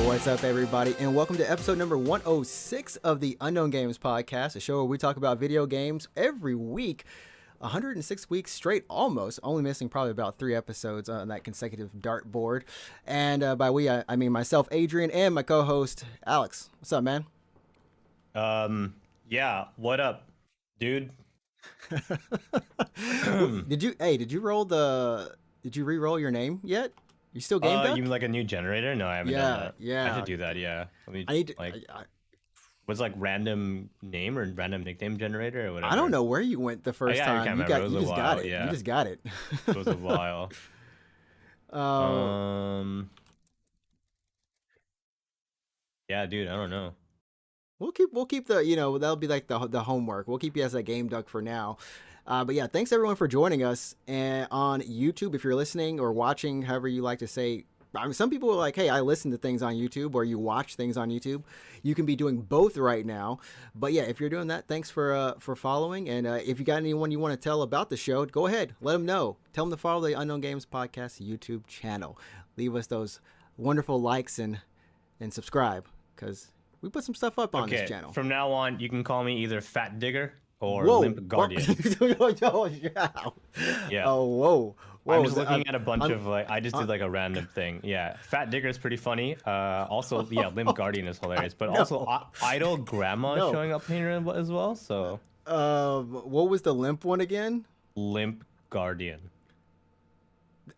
What's up, everybody, and welcome to episode number 106 of the Unknown Games Podcast, a show where we talk about video games every week, 106 weeks straight, almost, only missing probably about 3 episodes on that consecutive dartboard. And by we, I mean myself, Adrian, and my co-host, Alex. What's up, man? Yeah, what up, dude? Did you re-roll your name yet? You still game duck? You mean like a new generator? No, I haven't done that. Yeah. I should do that, yeah. Was like random name or random nickname generator or whatever? I don't know where you went the first time. You just got it. Yeah. You just got it. It was a while. Yeah, dude, I don't know. We'll keep the, that'll be like the homework. We'll keep you as a game duck for now. But yeah, thanks everyone for joining us on YouTube. If you're listening or watching, however you like to say, I mean, some people are like, hey, I listen to things on YouTube, or you watch things on YouTube. You can be doing both right now. But yeah, if you're doing that, thanks for following. And if you got anyone you want to tell about the show, go ahead, let them know. Tell them to follow the Unknown Games Podcast YouTube channel. Leave us those wonderful likes and subscribe, because we put some stuff up on this channel. From now on, you can call me either Fat Digger or Limp Guardian. Yeah. Oh, whoa. I'm just looking at a bunch of I just did like a random thing. Yeah. Fat Digger is pretty funny. Also, yeah, Limp Guardian is hilarious. But also, Idle Grandma is showing up here as well. So. What was the limp one again? Limp Guardian.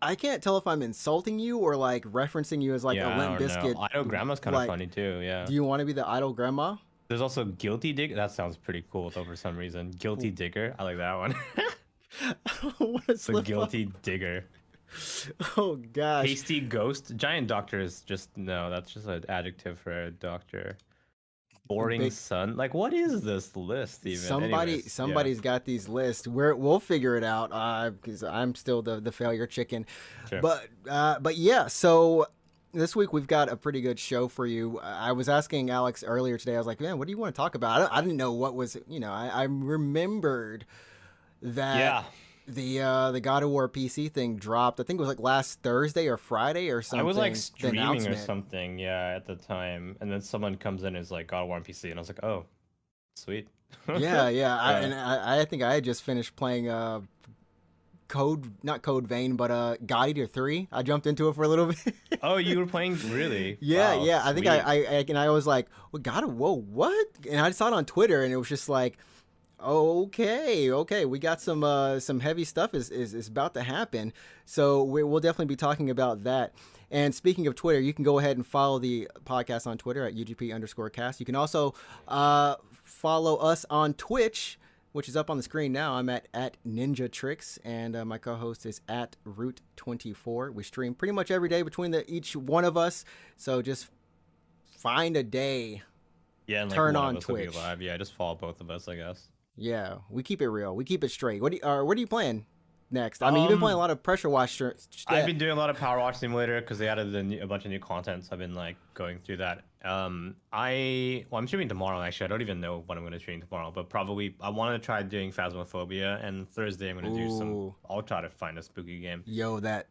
I can't tell if I'm insulting you or like referencing you as like a Limp Biscuit. Idle Grandma's kind of funny too. Yeah. Do you want to be the Idle Grandma? There's also Guilty Digger. That sounds pretty cool though for some reason. Guilty Digger. I like that one. The Guilty Digger. Oh gosh. Hasty Ghost. Giant Doctor is just that's just an adjective for a doctor. Boring Sun. Like, what is this list even? Somebody's got these lists. We'll figure it out because I'm still the failure chicken. Sure. But yeah, so this week we've got a pretty good show for you. I was asking Alex earlier today. I was like, man, what do you want to talk about? I didn't know what was, I remembered that the God of War PC thing dropped. I think it was like last Thursday or Friday or something. I was like streaming or something, at the time. And then someone comes in and is like, God of War on PC. And I was like, oh, sweet. I think I had just finished playing not Code Vein, but God Eater 3. I jumped into it for a little bit. Oh, you were playing really? Yeah, wow, yeah. I think I was like, well, what? And I saw it on Twitter, and it was just like, okay, we got some heavy stuff is about to happen. So we'll definitely be talking about that. And speaking of Twitter, you can go ahead and follow the podcast on Twitter at UGP_cast. You can also follow us on Twitch, which is up on the screen now. I'm at NinjaTrixta, and my co-host is at Root24. We stream pretty much every day between each one of us. So just find a day. Yeah, and turn like on Twitch. Live. Yeah, just follow both of us, I guess. Yeah, we keep it real. We keep it straight. What are you playing next? I mean, you've been playing a lot of Pressure Wash. I've been doing a lot of Power Wash Simulator because they added a bunch of new content. So I've been like going through that. I'm streaming tomorrow. Actually, I don't even know what I'm going to stream tomorrow, but probably I want to try doing Phasmophobia, and Thursday I'm going to do some. I'll try to find a spooky game. Yo, that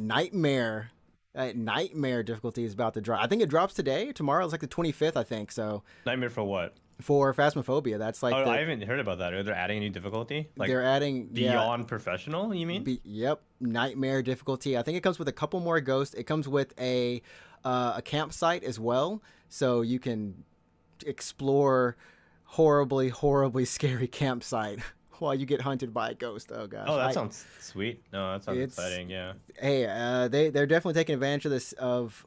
nightmare. That nightmare difficulty is about to drop. I think it drops today. Tomorrow is like the 25th, I think. So nightmare for what? For Phasmophobia. That's like. I haven't heard about that. Are they adding a new difficulty? Like they're adding beyond professional. You mean? Yep, nightmare difficulty. I think it comes with a couple more ghosts. It comes with a campsite as well, so you can explore horribly scary campsite while you get hunted by a ghost. Oh gosh. Oh, that sounds sweet. No, that sounds exciting. Yeah. Hey, they're definitely taking advantage of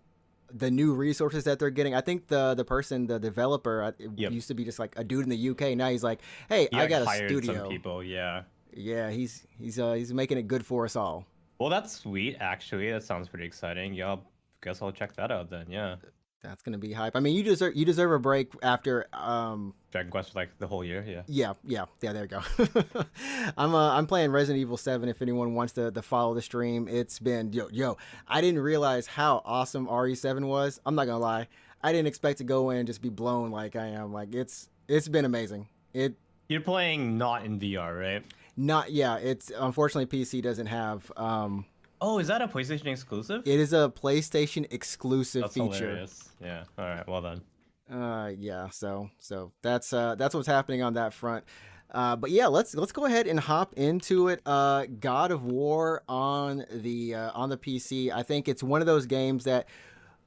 the new resources that they're getting. I think the developer used to be just like a dude in the UK. Now he's like, hey, I got a studio. Some people, yeah. Yeah, he's making it good for us all. Well, that's sweet. Actually, that sounds pretty exciting. Yeah, guess I'll check that out then. Yeah. That's gonna be hype. I mean, you deserve a break after Dragon Quest for like the whole year. Yeah. yeah, there you go. I'm playing Resident Evil 7 if anyone wants to follow the stream. It's been yo, I didn't realize how awesome RE7 was. I'm not gonna lie. I didn't expect to go in and just be blown like I am. Like it's been amazing. You're playing not in VR, right? Not yeah, it's unfortunately PC doesn't have Oh, is that a PlayStation exclusive? it is a PlayStation exclusive That's feature. hilarious. Yeah. All right. Well done. Yeah, so that's what's happening on that front. But yeah, let's go ahead and hop into it. God of War on the PC. I think it's one of those games that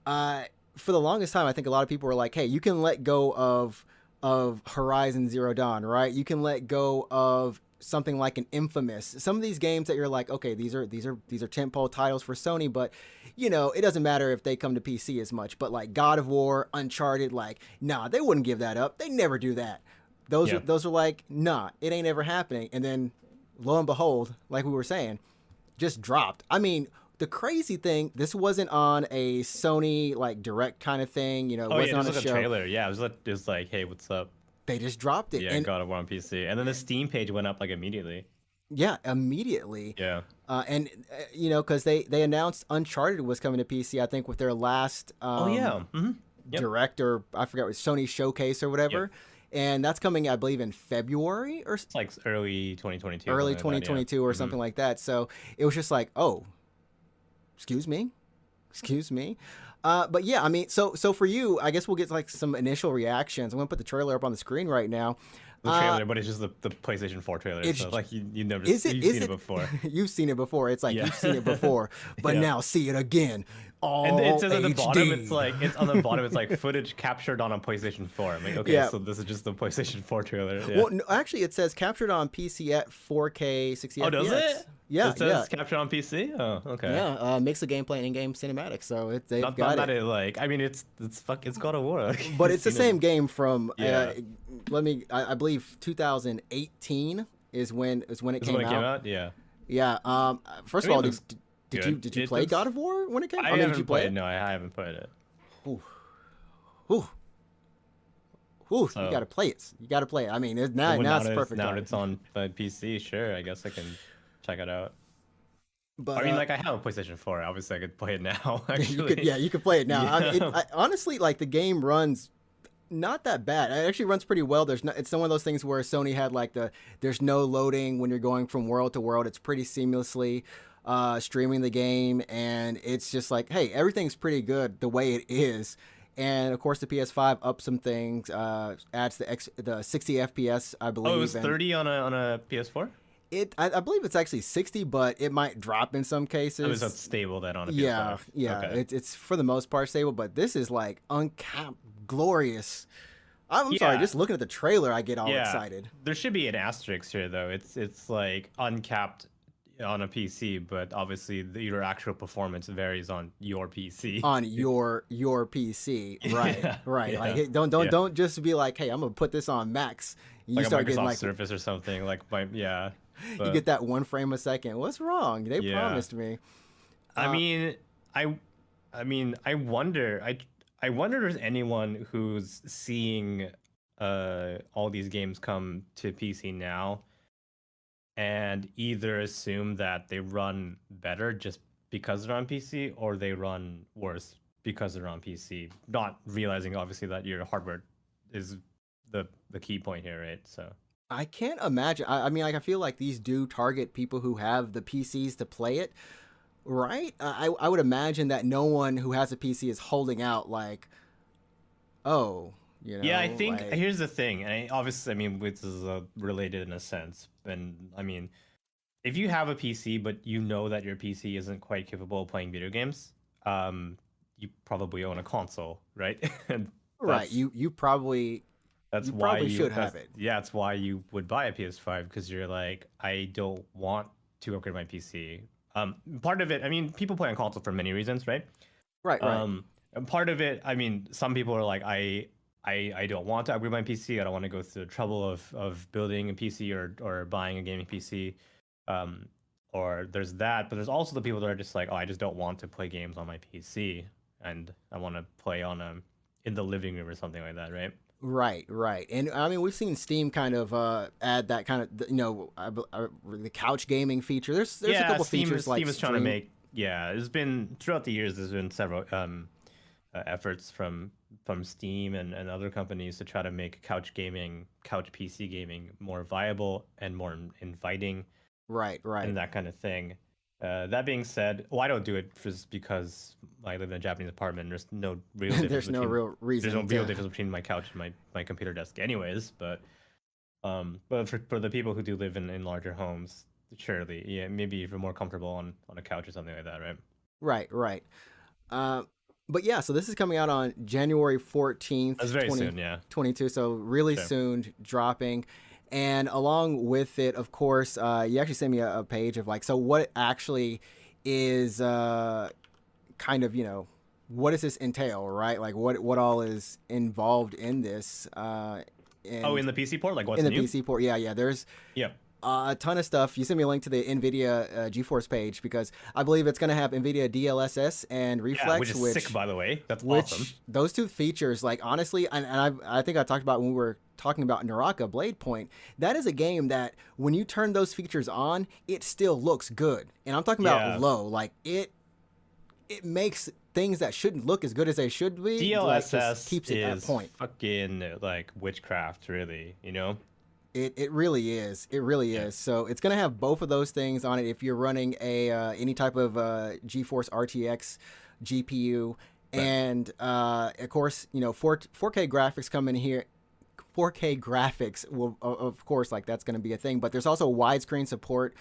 for the longest time I think a lot of people were like, "Hey, you can let go of Horizon Zero Dawn, right? You can let go of something like an Infamous. Some of these games that you're like, okay, these are tentpole titles for Sony, but it doesn't matter if they come to PC as much. But like God of War, Uncharted, like, nah, they wouldn't give that up. They never do that. Those are like, nah, it ain't ever happening. And then lo and behold, like we were saying, just dropped. I mean, the crazy thing, this wasn't on a Sony like direct kind of thing, it wasn't on it was a like show. a trailer. Yeah, it was like, hey, what's up? They just dropped it. Yeah, and God of War on PC, and then the Steam page went up like immediately. yeah, immediately. Yeah. And because they announced Uncharted was coming to PC, I think with their last Oh yeah. Yep. direct, or I forgot, it was Sony Showcase or whatever. Yep. And that's coming, I believe, in February or It's like early 2022. early something like that, 2022 or something like that. So it was just like, oh, excuse me. But yeah, I mean, so for you, I guess we'll get like some initial reactions. I'm gonna put the trailer up on the screen right now. The trailer, but it's just the PlayStation 4 trailer. It's- So like you've Is seen it before. You've seen it before. It's like Yeah. you've seen it before, but Yeah. now see it again. All And it says at the HD. bottom, it's on the bottom. It's like footage captured on a PlayStation 4. I'm like, okay, Yeah. so this is just the PlayStation 4 trailer. Yeah. Well, no, actually, it says captured on PC at 4K 60 Oh, FPS. does it? Yeah, It says captured on PC. Oh, okay. yeah. Mix of gameplay and in-game cinematics. So they've Not got that it. like, I mean, it's God of War. Like, But it's the you've seen same it. game from. Yeah. I believe 2018 is when it Is when came it came out. out. Yeah. Yeah. First of I mean, all, it looks did you It play looks- God of War when it came? I mean, did haven't you play played. it? No, I haven't played it. Ooh. Ooh. Ooh, So- you gotta play it. You gotta play it. I mean, now Well, it's perfect. Now time. that it's on PC. Sure, I guess I can check it out. But I mean, like I have a PlayStation 4. Obviously, I could play it now. Actually, you could play it now. I mean, Yeah. honestly, like the game runs not that bad. It actually runs pretty well. It's one of those things where Sony had like there's no loading when you're going from world to world. It's pretty seamlessly streaming the game, and it's just like, hey, everything's pretty good the way it is. And of course, the PS5 ups some things, adds the 60 FPS, I believe. Oh, it was and 30 on a PS4. I believe it's actually 60, but it might drop in some cases. Oh, is that stable then on a PS5? Yeah. Okay. It's for the most part stable, but this is like uncapped, glorious. I'm sorry, Yeah. just looking at the trailer, I get all Yeah. excited. There should be an asterisk here though. It's like uncapped on a PC, but obviously your actual performance varies on your PC. On your PC, right? Yeah, Right. yeah, Like, hey, don't just be like, hey, I'm gonna put this on max. You Like a start Microsoft getting like Surface or something. Like you but- get that 1 frame a second. What's wrong? They Yeah. promised me. I mean, I wonder. I wonder if there's anyone who's seeing all these games come to PC now, and either assume that they run better just because they're on PC, or they run worse because they're on PC, not realizing obviously that your hardware is the key point here, right? So. I can't imagine. I mean, like, I feel like these do target people who have the PCs to play it, right? I would imagine that no one who has a PC is holding out like, oh, Yeah, I think like- here's the thing, and obviously, I mean, this is related in a sense. And I mean, if you have a PC, but you know that your PC isn't quite capable of playing video games, you probably own a console, right? And right. that's- You probably That's you why probably should have that's- it. Yeah, that's why you would buy a PS5, because you're like, I don't want to upgrade my PC. Part of it, I mean, people play on console for many reasons, right? right. And part of it, I mean, some people are like, I don't want to upgrade my PC. I don't want to go through the trouble of building a PC or buying a gaming PC. Or there's that, but there's also the people that are just like, oh, I just don't want to play games on my PC. and I want to play on in the living room or something like that, right? Right, right. And I mean, we've seen Steam kind of add that kind of, the couch gaming feature. There's a Yeah, couple features like Steam is trying to stream. make. Yeah, it's been throughout the years. There's been several efforts from Steam and other companies to try to make couch PC gaming more viable and more inviting Right, right. and that kind of thing. That being said, well, I don't do it just because I live in a Japanese apartment. There's no real difference There's no between real reason to. my couch and my computer desk, anyways. But for the people who do live in larger homes, surely, yeah, maybe if you're more comfortable on a couch or something like that, right? Right, right. Uh, but yeah, so this is coming out on January 14th, That's very soon, yeah. 2022. So really Sure. soon dropping. And along with it, of course, you actually sent me a page of like, so what actually is kind of, what does this entail, right? Like what all is involved in this? Oh, And in the PC port, like what's in the new? PC port, yeah, there's Yeah, a ton of stuff. You sent me a link to the NVIDIA GeForce page because I believe it's going to have NVIDIA DLSS and yeah, Reflex, which is sick, by the way. That's which awesome. those two features, like honestly, and I think I talked about when we were talking about Naraka Blade Point. That is a game that when you turn those features on, it still looks good. And I'm talking about Yeah, low, like it makes things that shouldn't look as good as they should be, like just DLSS keeps it at is point. fucking like witchcraft, really. You know? It really is. It really Yeah, is. So it's gonna have both of those things on it. If you're running a any type of GeForce RTX GPU, right. and of course 4K graphics come in here. 4K graphics will of course like that's gonna be a thing. But there's also widescreen support.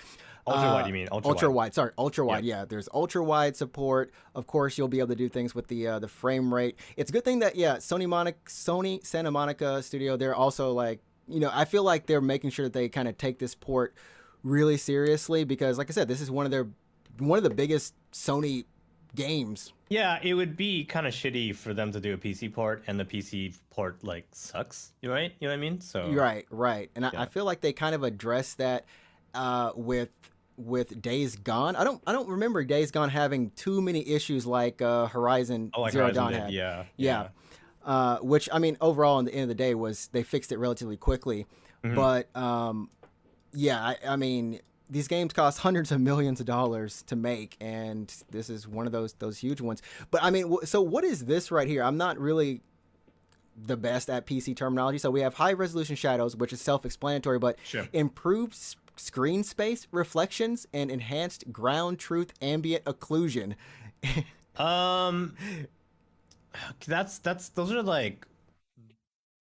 Ultra wide, you mean? Ultra Ultra wide. wide, sorry, ultra Yeah. wide. Yeah, there's ultra wide support. Of course, you'll be able to do things with the frame rate. It's a good thing that Sony Santa Monica Studio. They're also like I feel like they're making sure that they kind of take this port really seriously because, like I said, this is one of the biggest Sony games. Yeah, it would be kind of shitty for them to do a PC port and the PC port like sucks, right? You know what I mean? So Right, right, and I yeah. feel like they kind of addressed that with Days Gone. I don't remember Days Gone having too many issues like Horizon Oh, like Zero Horizon Dawn did. had. Yeah, Yeah, yeah. which I mean, overall, in the end of the day, was they fixed it relatively quickly. Hmm. But yeah, I mean, these games cost hundreds of millions of dollars to make, and this is one of those huge ones. But I mean, so what is this right here? I'm not really the best at PC terminology. So we have high resolution shadows, which is self-explanatory, but Sure. improved screen space reflections and enhanced ground truth ambient occlusion. Um, that's those are like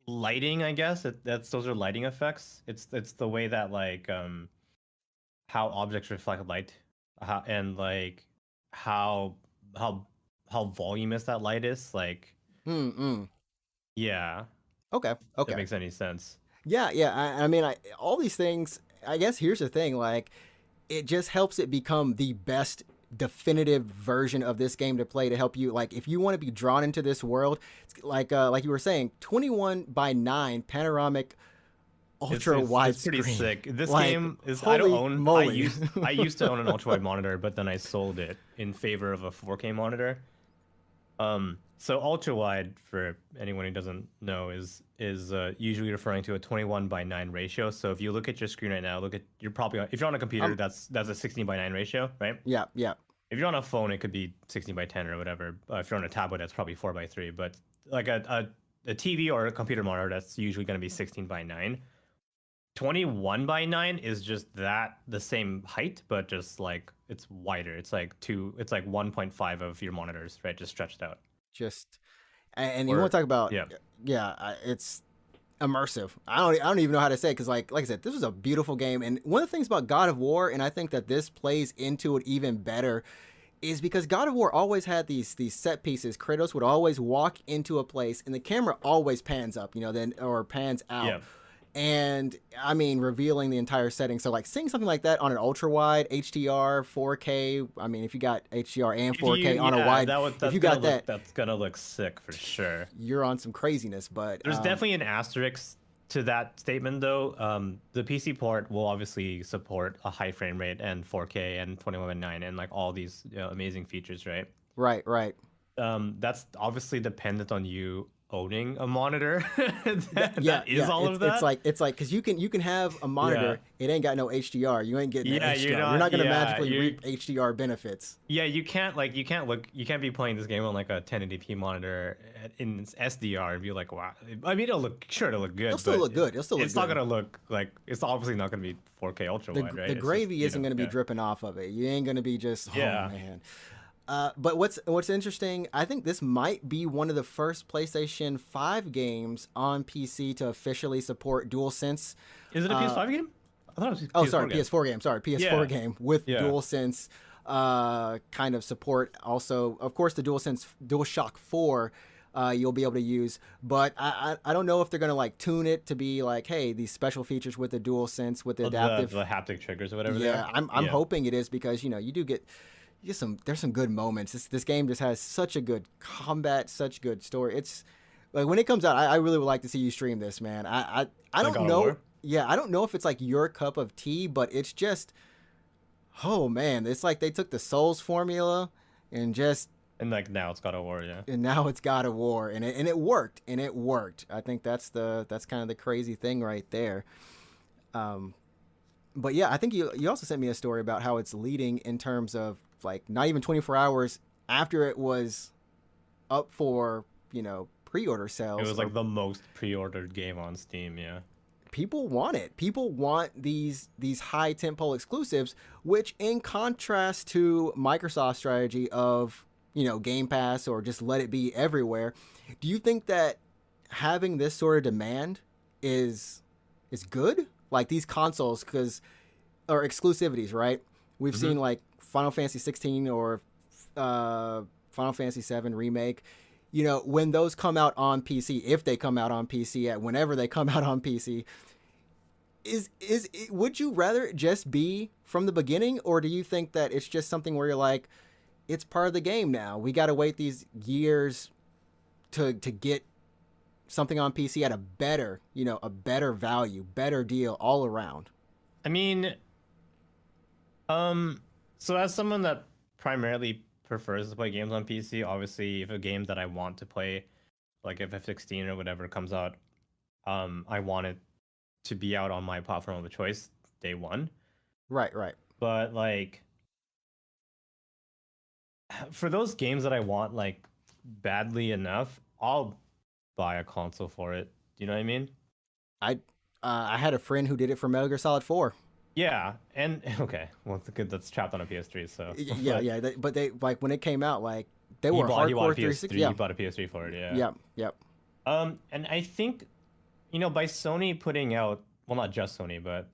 lighting, I guess. That's those are lighting effects. It's the way that like how objects reflect light, and like how how how voluminous that light is. Like, Mm-mm. yeah, Okay. if that Okay. makes any sense. Yeah. Yeah. I mean, all these things. I guess here's the thing. Like, it just helps it become the best definitive version of this game to play to help you like if you want to be drawn into this world. It's like you were saying, 21 by 9 panoramic It's ultra it's it's pretty widescreen. sick. This Like, game is I don't holy own moly. I used to own an ultra wide monitor, but then I sold it in favor of a 4K monitor. So ultra wide, for anyone who doesn't know, is usually referring to a 21 by 9 ratio. So if you look at your screen right now, you're probably if you're on a computer, I'm that's a 16 by 9 ratio, right? Yeah, yeah. If you're on a phone, it could be 16 by 10 or whatever. If you're on a tablet, that's probably 4 by 3. But like a TV or a computer monitor, that's usually going to be 16 by 9. 21 by 9 is just the same height, but just like it's wider. It's like 1.5 of your monitors, right? Just stretched out. Just and you want Or to talk about yeah. yeah, it's immersive. I don't even know how to say it because like I said, this was a beautiful game. And one of the things about God of War, and I think that this plays into it even better, is because God of War always had these set pieces. Kratos would always walk into a place, and the camera always pans up, then or pans out. Yeah. And I mean, revealing the entire setting. So, like, seeing something like that on an ultra wide HDR 4K. I mean, if you got HDR and 4K on a wide, if you got that, that's gonna look sick for sure. you're on some craziness. But There's definitely an asterisk to that statement, though. The PC port will obviously support a high frame rate and 4K and 21:9 and like all these amazing features, right? right, right. that's obviously dependent on you owning a monitor Yeah, that is yeah. all of that. It's like because you can have a Yeah. monitor. It ain't got no HDR. You ain't getting the Yeah, you're HDR. You're not. not gonna Yeah, magically you. reap HDR benefits. Yeah, you can't be playing this game on like a 1080p monitor in SDR and be like, wow. I mean, it'll look It'll good, still but look good. It'll still look it's not good. gonna look like it's obviously not gonna be 4K ultra The wide, right? the It's just gravy isn't gonna be yeah, dripping off of it. You ain't gonna be just oh yeah. man. But what's interesting, I think this might be one of the first PlayStation 5 games on PC to officially support DualSense. Is it a Uh, PS5 game? I thought it was a oh, PS4 sorry, game. PS4 game. Sorry, PS4 Yeah, game with yeah. DualSense kind of support. Also, of course, the DualSense DualShock 4 you'll be able to use. But I don't know if they're gonna like tune it to be like, hey, these special features with the DualSense with the Oh, adaptive. the haptic triggers or whatever they Yeah, are. I'm Yeah. hoping it is because you do get just there's some good moments. This game just has such a good combat, such good story. It's like when it comes out, I really would like to see you stream this, man. I Like don't God of know. War. Yeah, I don't know if it's like your cup of tea, but it's just oh man, it's like they took the Souls formula and just And like now it's God of War, yeah. and now it's God of War and it worked and it worked. I think that's kind of the crazy thing right there. Um, but yeah, I think you also sent me a story about how it's leading in terms of like not even 24 hours after it was up for pre-order It sales. was like the most pre-ordered game on Steam, yeah. People want it. People want these high tentpole exclusives, which in contrast to Microsoft's strategy of Game Pass or just let it be everywhere. Do you think that having this sort of demand is good? Like these consoles, because or exclusivities, right? We've Mm-hmm. seen like Final Fantasy 16 or Final Fantasy 7 remake. When those come out on PC, if they come out on PC at whenever they come out on PC, would you rather it just be from the beginning, or do you think that it's just something where you're like, it's part of the game now. We got to wait these years to get something on PC at a better value, better deal all around. I mean, so as someone that primarily prefers to play games on PC, obviously if a game that I want to play, like if F16 or whatever comes out, I want it to be out on my platform of choice day one. Right, right. But like for those games that I want like badly enough, I'll buy a console for it. You know what I mean? I had a friend who did it for Metal Gear Solid 4. Yeah, and okay, well, it's good that's trapped on a PS3. So, Yeah, but yeah. But they like when it came out, like they he were bought hardcore a 360. PS3. Yeah, He bought a PS3 for it. Yeah. yeah, yep. And I think, by Sony putting out, well, not just Sony, but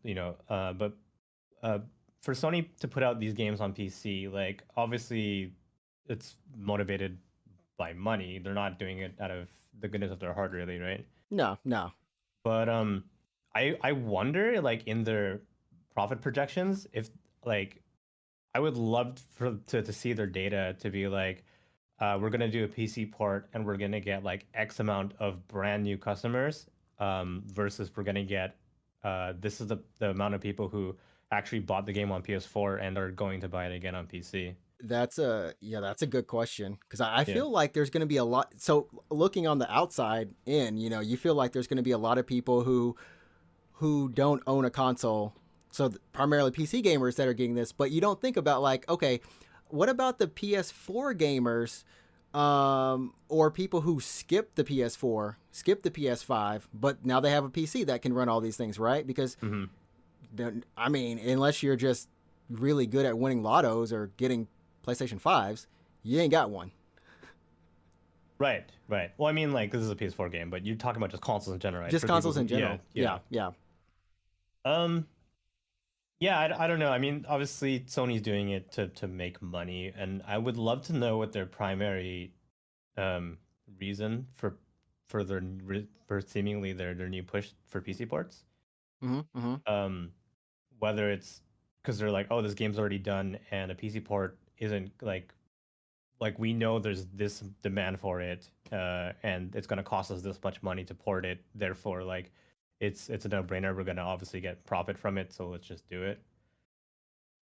uh, for Sony to put out these games on PC, like obviously, it's motivated by money. They're not doing it out of the goodness of their heart, really, right? No, no. But I wonder, like in their profit projections, if like I would love to see their data to be like, we're gonna do a PC port and we're gonna get like X amount of brand new customers, versus we're gonna get this is the amount of people who actually bought the game on PS4 and are going to buy it again on PC. That's a good question because I Yeah. feel like there's going to be a lot. So looking on the outside in, you feel like there's going to be a lot of people who don't own a console. So primarily PC gamers that are getting this, but you don't think about like, okay, what about the PS4 gamers, or people who skip the PS4, skip the PS5, but now they have a PC that can run all these things, right? Because Hmm. I mean, unless you're just really good at winning lottos or getting PlayStation 5s, you ain't got one. Right, right. Well, I mean, like this is a PS4 game, but you're talking about just consoles in general, right? Just For people consoles who, in general. yeah, Yeah. yeah. Yeah, I don't know. I mean, obviously Sony's doing it to make money, and I would love to know what their primary um reason for for seemingly their new push for PC ports. Mm-hmm, mm-hmm. Whether it's because they're like, oh, this game's already done, and a PC port isn't like we know there's this demand for it, and it's gonna cost us this much money to port it. Therefore, like it's a no-brainer. We're gonna obviously get profit from it, so let's just do it.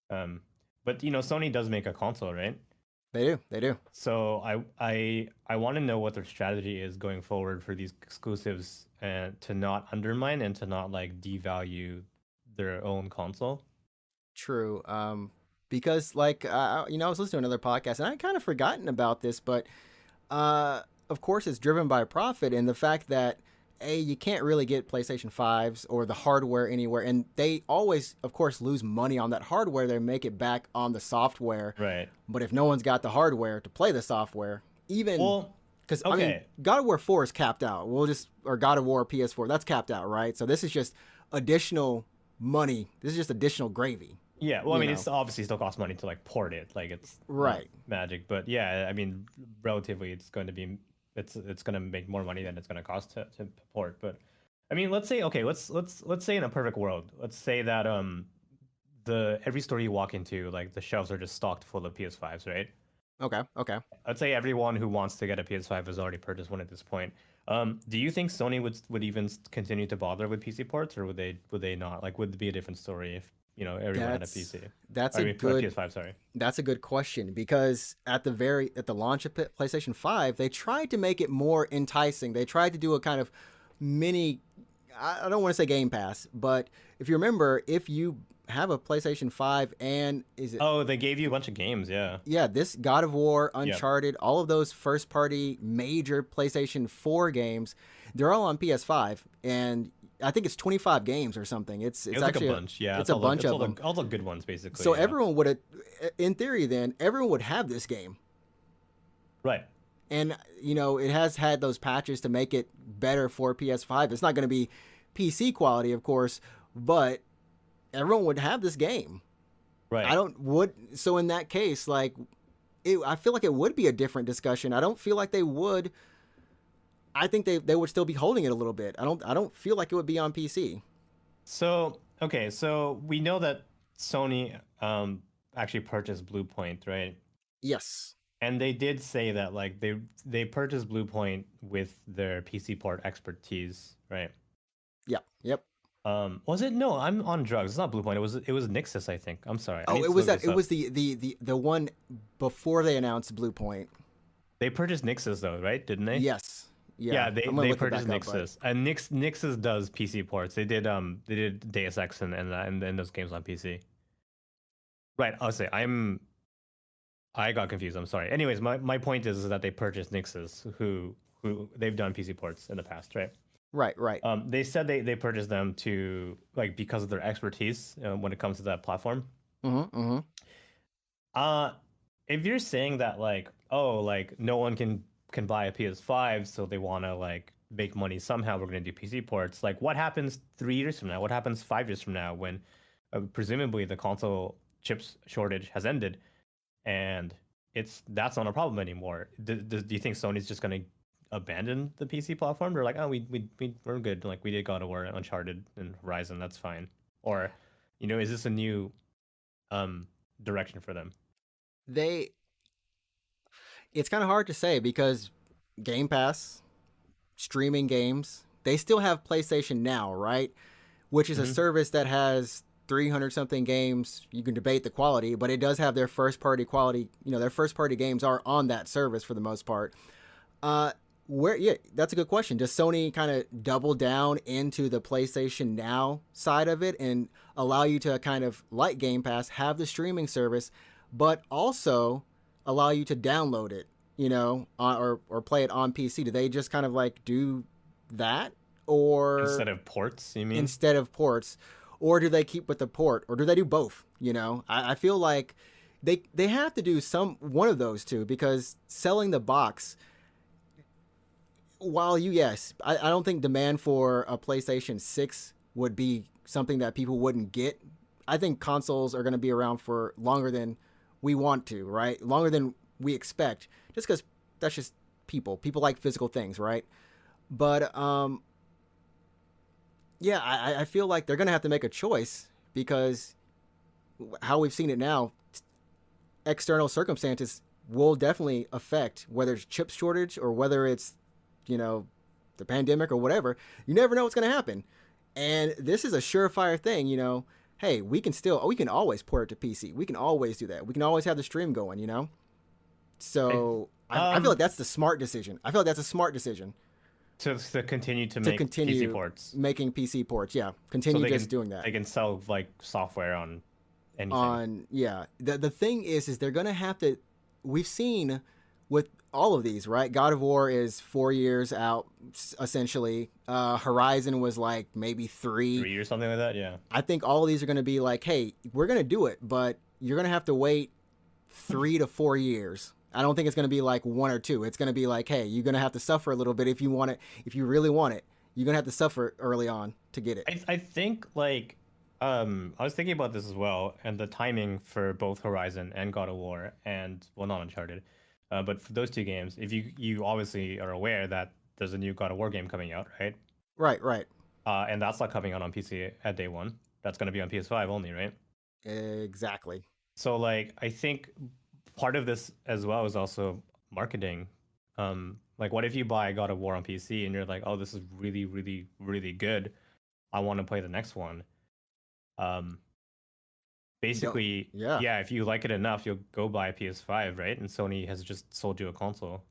But Sony does make a console, right? They do. They do. So I want to know what their strategy is going forward for these exclusives and to not undermine and to not like devalue their own console. True. Because like I was listening to another podcast and I kind of forgotten about this, but of course it's driven by profit and the fact that you can't really get PlayStation 5s or the hardware anywhere, and they always, of course, lose money on that hardware. They make it back on the software. Right. But if no one's got the hardware to play the software, even because okay. I mean, God of War 4 is capped out. Or God of War PS4, that's capped out, right? So this is just additional money. This is just additional gravy. Yeah, well, I mean, it's obviously still costs money to like port it, like it's right magic, but yeah, I mean, relatively, it's going to be it's going to make more money than it's going to cost to port. But I mean, let's say let's say in a perfect world, let's say that every store you walk into, like the shelves are just stocked full of PS5s, right? Okay. I'd say everyone who wants to get a PS5 has already purchased one at this point. Do you think Sony would even continue to bother with PC ports, or would they not? Like, would it be a different story if everyone had a PC? PS5, sorry. That's a good question, because at the launch of PlayStation 5, they tried to make it more enticing. They tried to do a kind of mini, I don't want to say Game Pass, but if you remember, if you have a PlayStation 5 and they gave you a bunch of games, yeah. Yeah, this God of War, Uncharted, all of those first party major PlayStation 4 games, they're all on PS5, and I think it's 25 games or something. It's actually like a bunch. Yeah, it's a bunch of them. All the good ones, basically. So everyone would, in theory, then everyone would have this game, right? And it has had those patches to make it better for PS5. It's not going to be PC quality, of course, but everyone would have this game, right? So in that case, like, I feel like it would be a different discussion. I don't feel like they would. I think they would still be holding it a little bit. I don't feel like it would be on PC. So we know that Sony actually purchased Bluepoint, right? Yes. And they did say that like they purchased Bluepoint with their PC port expertise, right? Yeah. Yep. Was it? No, I'm on drugs. It's not Bluepoint. It was Nixus, I think. I'm sorry. Oh, it was that. It was the one before they announced Bluepoint. They purchased Nixus though, right? Didn't they? Yes. Yeah, they purchased Nixus, and Nixus does PC ports. They did Deus Ex and those games on PC. Right. I'll say I got confused. I'm sorry. Anyways, my point is that they purchased Nixus, who they've done PC ports in the past, right? Right. They said they purchased them to like because of their expertise when it comes to that platform. Mm-hmm. If you're saying that like no one can buy a PS5, so they want to like make money somehow, we're going to do PC ports. Like, what happens 3 years from now? What happens 5 years from now when presumably the console chips shortage has ended and that's not a problem anymore? Do you think Sony's just going to abandon the PC platform? They're like, oh, we're good. Like, we did God of War, Uncharted, and Horizon. That's fine. Or, is this a new direction for them? It's kind of hard to say because Game Pass, streaming games, they still have PlayStation Now, right? Which is a service that has 300 something games. You can debate the quality, but it does have their first party quality. Their first party games are on that service for the most part. That's a good question. Does Sony kind of double down into the PlayStation Now side of it and allow you to kind of, like Game Pass, have the streaming service, but also allow you to download it, or play it on PC? Do they just kind of like do that, or instead of ports? You mean instead of ports, or do they keep with the port, or do they do both? I feel like they have to do one of those two, because selling the box, while I don't think demand for a PlayStation 6 would be something that people wouldn't get. I think consoles are going to be around for longer than we want to, right? Longer than we expect, just because that's just people. People like physical things, right? But I feel like they're going to have to make a choice, because how we've seen it now, external circumstances will definitely affect whether it's chip shortage or whether it's, the pandemic or whatever. You never know what's going to happen. And this is a surefire thing, hey, we can always port it to PC. We can always do that. We can always have the stream going, So I feel like that's the smart decision. I feel like that's a smart decision to continue to to make continue PC ports, making PC ports. Yeah, so continue they just can doing that. they can sell like software on anything. On yeah, the thing is they're gonna have to. We've seen with all of these, right? God of War is 4 years out essentially. Horizon was like maybe 3. 3 or something like that. Yeah. I think all of these are going to be like, hey, we're going to do it, but you're going to have to wait 3 to 4 years. I don't think it's going to be like 1 or 2. It's going to be like, hey, you're going to have to suffer a little bit if you want it. If you really want it, you're going to have to suffer early on to get it. I think like I was thinking about this as well, and the timing for both Horizon and God of War, and well, not Uncharted, but for those two games, if you obviously are aware that there's a new God of War game coming out, right? Right. And that's not coming out on PC at day one. That's going to be on PS5 only, right? Exactly. So like I think part of this as well is also marketing. Like what if you buy God of War on PC and you're like, oh, this is really, really, really good. I want to play the next one. Basically, yeah, if you like it enough, you'll go buy a PS5, right? And Sony has just sold you a console.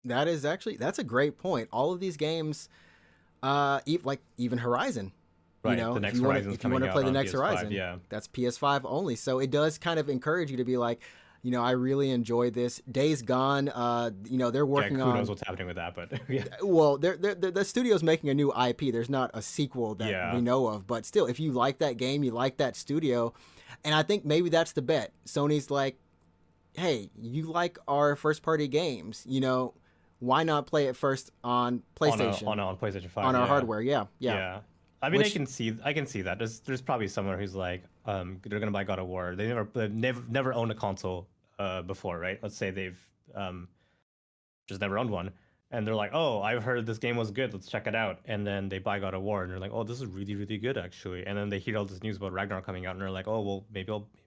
That's a great point. All of these games, like even Horizon, Right, you know, the next if you want Horizon's to play coming the out next on PS5, Horizon, yeah. that's PS5 only. So it does kind of encourage you to be like, you know, I really enjoyed this. Days Gone, you know, they're working who on. Who knows what's happening with that? But yeah. Well, the studio's making a new IP. There's not a sequel that we know of, but still, if you like that game, you like that studio, and I think maybe that's the bet. Sony's like, hey, you like our first-party games, you know, why not play it first on PlayStation? On PlayStation 5. On our hardware, yeah. I mean, I can see that. There's probably someone who's like, they're gonna buy God of War. They've never owned a console before, right? Let's say they've just never owned one, and they're like, oh, I've heard this game was good. Let's check it out. And then they buy God of War, and they're like, oh, this is really, really good actually. And then they hear all this news about Ragnarok coming out, and they're like, oh, well,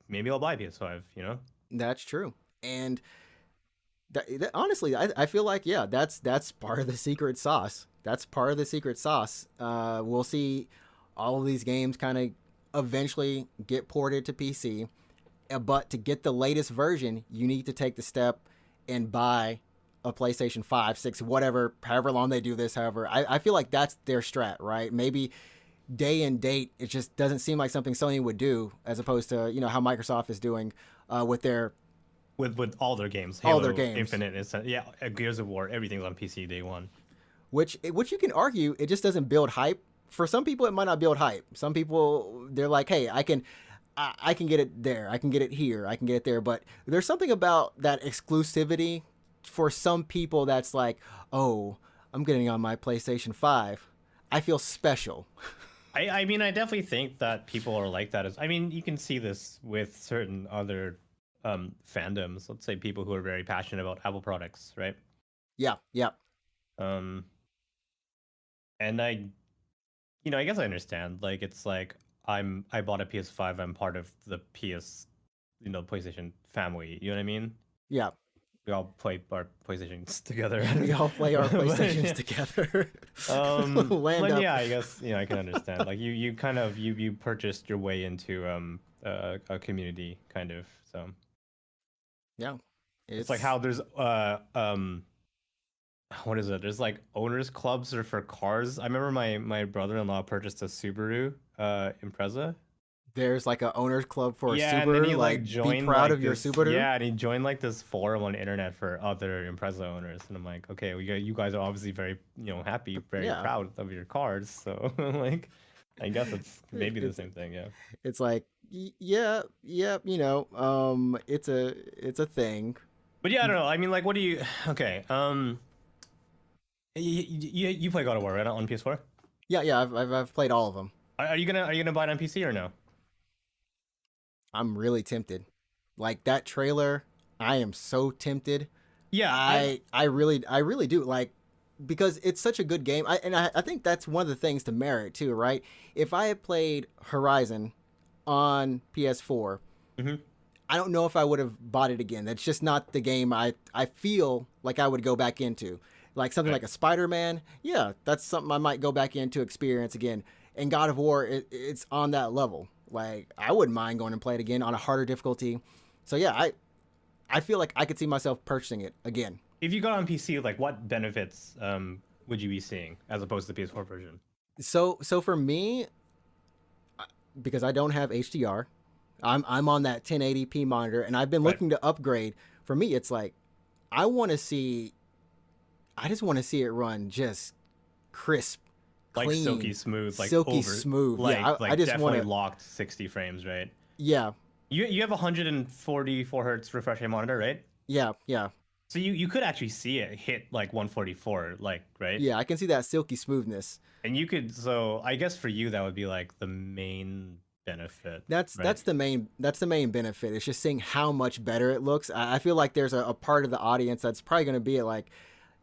maybe I'll buy PS5. You know? That's true. And honestly, I feel like that's part of the secret sauce. That's part of the secret sauce. We'll see all of these games kind of eventually get ported to PC, but to get the latest version, you need to take the step and buy a PlayStation 5, 6, whatever, however long they do this. However, I feel like that's their strat, right? Maybe day and date, it just doesn't seem like something Sony would do, as opposed to, you know, how Microsoft is doing with their with all their games, all their games, Infinite, Gears of War, everything's on PC day one. Which you can argue, it just doesn't build hype. For some people, it might not build hype. Some people, they're like, hey, I can get it there, I can get it here, I can get it there. But there's something about that exclusivity for some people that's like, oh, I'm getting on my PlayStation 5. I feel special. I mean, I definitely think that people are like that. I mean, you can see this with certain other fandoms. Let's say people who are very passionate about Apple products, right? Yeah. And I guess I understand. Like, it's like I bought a PS5. I'm part of the PlayStation family. You know what I mean? Yeah. We all play our PlayStations together. We all play our PlayStations together. But yeah, I guess I can understand. Like you kind of you purchased your way into a community kind of. So yeah, it's like how there's what is it? There's like owners clubs or for cars. I remember my brother-in-law purchased a Subaru Impreza. There's like an owners club for a Subaru. And then he like joined, be proud like of your Subaru. Yeah, and he joined like this forum on the internet for other Impreza owners. And I'm like, okay, you guys are obviously very happy, very proud of your cars. So like, I guess it's maybe the same thing. Yeah. It's like it's a thing. But yeah, I don't know. I mean, like, what do you? Okay. You play God of War, right, on PS4? Yeah. I've played all of them. Are you gonna buy it on PC or no? I'm really tempted. Like that trailer, I am so tempted. Yeah, I really do. Like, because it's such a good game. I think that's one of the things to merit too, right? If I had played Horizon on PS4, I don't know if I would have bought it again. That's just not the game I feel like I would go back into. Like something like a Spider-Man, yeah, that's something I might go back into experience again. And God of War, it's on that level. Like, I wouldn't mind going and play it again on a harder difficulty. So yeah, I feel like I could see myself purchasing it again. If you got on PC, like what benefits would you be seeing as opposed to the PS4 version? So for me, because I don't have HDR, I'm on that 1080p monitor, and I've been Right. looking to upgrade. For me, it's like I want to see. I just want to see it run just crisp, Like clean, silky smooth, like silky over, smooth. Yeah, I just want definitely to. locked 60 frames, right? Yeah, You have 144 hertz refresh rate monitor, right? yeah. So you could actually see it hit like 144, like, right? Yeah, I can see that silky smoothness. And you could, so I guess for you that would be like the main benefit, That's right? that's the main benefit. It's just seeing how much better it looks. I feel like there's a part of the audience that's probably going to be like